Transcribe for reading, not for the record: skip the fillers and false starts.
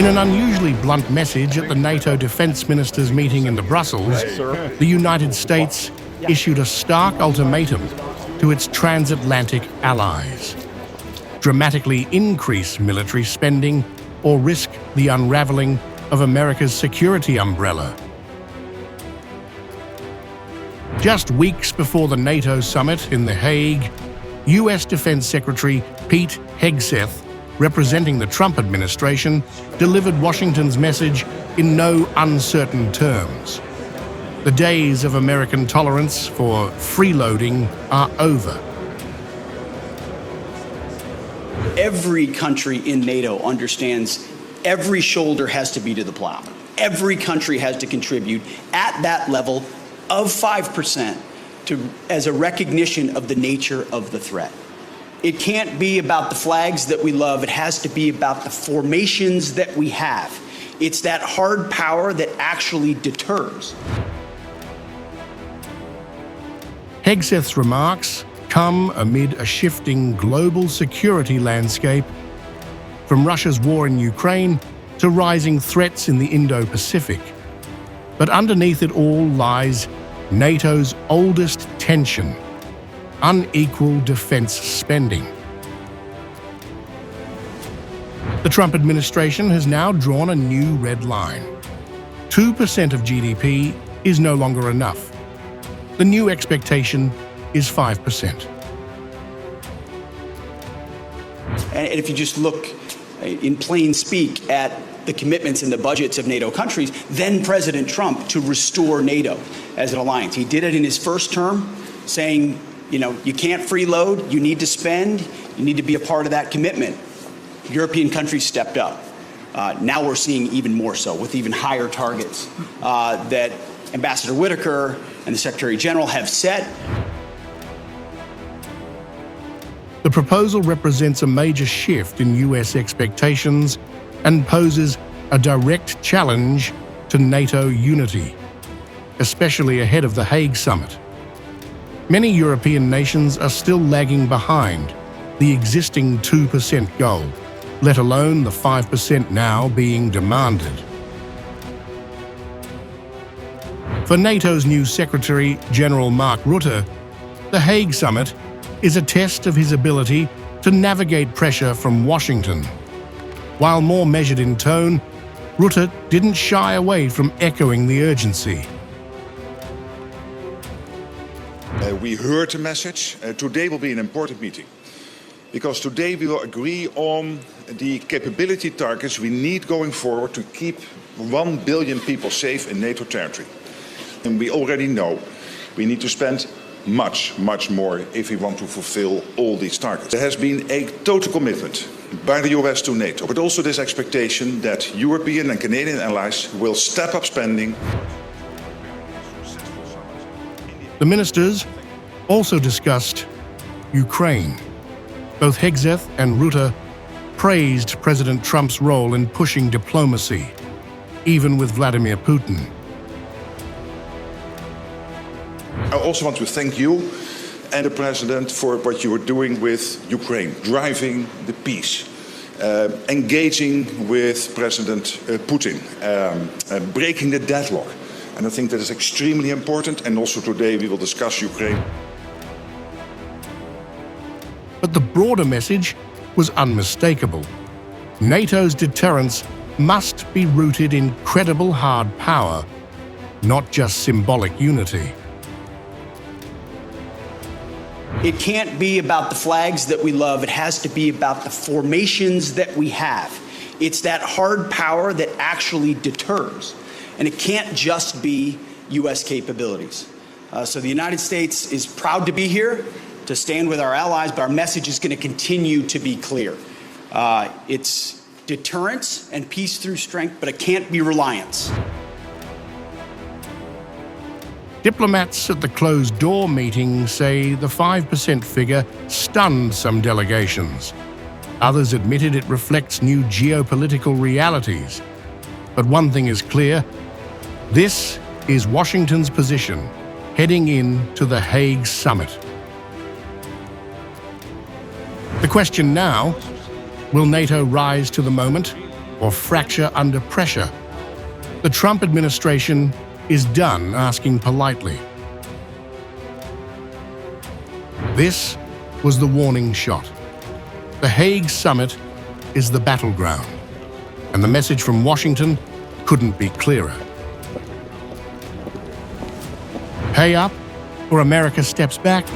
In an unusually blunt message at the NATO defense ministers' meeting in Brussels, the United States issued a stark ultimatum to its transatlantic allies: dramatically increase military spending or risk the unraveling of America's security umbrella. Just weeks before the NATO Summit in The Hague, US Defense Secretary Pete Hegseth, representing the Trump administration, delivered Washington's message in no uncertain terms. The days of American tolerance for freeloading are over. Every country in NATO understands every shoulder has to be to the plow. Every country has to contribute at that level of 5% as a recognition of the nature of the threat. It can't be about the flags that we love. It has to be about the formations that we have. It's that hard power that actually deters. Hegseth's remarks come amid a shifting global security landscape, from Russia's war in Ukraine to rising threats in the Indo-Pacific. But underneath it all lies NATO's oldest tension: unequal defense spending. The Trump administration has now drawn a new red line. 2% of GDP is no longer enough. The new expectation is 5%. And if you just look in plain speak at the commitments in the budgets of NATO countries, then President Trump to restore NATO as an alliance. He did it in his first term, saying, you can't freeload, you need to spend, you need to be a part of that commitment. European countries stepped up. Now we're seeing even more so, with even higher targets that Ambassador Whitaker and the Secretary General have set. The proposal represents a major shift in US expectations and poses a direct challenge to NATO unity, especially ahead of the Hague Summit. Many European nations are still lagging behind the existing 2% goal, let alone the 5% now being demanded. For NATO's new Secretary General Mark Rutte, the Hague Summit is a test of his ability to navigate pressure from Washington. While more measured in tone, Rutte didn't shy away from echoing the urgency. We heard the message. Today will be an important meeting, because today we will agree on the capability targets we need going forward to keep 1 billion people safe in NATO territory. And we already know we need to spend much, much more if we want to fulfill all these targets. There has been a total commitment by the US to NATO, but also this expectation that European and Canadian allies will step up spending. The ministers also discussed Ukraine. Both Hegseth and Rutte praised President Trump's role in pushing diplomacy, even with Vladimir Putin. I also want to thank you and the President for what you are doing with Ukraine, driving the peace, engaging with President Putin, breaking the deadlock. And I think that is extremely important, and also today we will discuss Ukraine. But the broader message was unmistakable. NATO's deterrence must be rooted in credible hard power, not just symbolic unity. It can't be about the flags that we love. It has to be about the formations that we have. It's that hard power that actually deters. And it can't just be U.S. capabilities. So the United States is proud to be here, to stand with our allies, but our message is going to continue to be clear. It's deterrence and peace through strength, but it can't be reliance. Diplomats at the closed-door meeting say the 5% figure stunned some delegations. Others admitted it reflects new geopolitical realities. But one thing is clear: this is Washington's position heading into the Hague Summit. The question now: will NATO rise to the moment, or fracture under pressure. The Trump administration is done asking politely. This was the warning shot. The Hague Summit is the battleground, and the message from Washington couldn't be clearer. Pay up, or America steps back?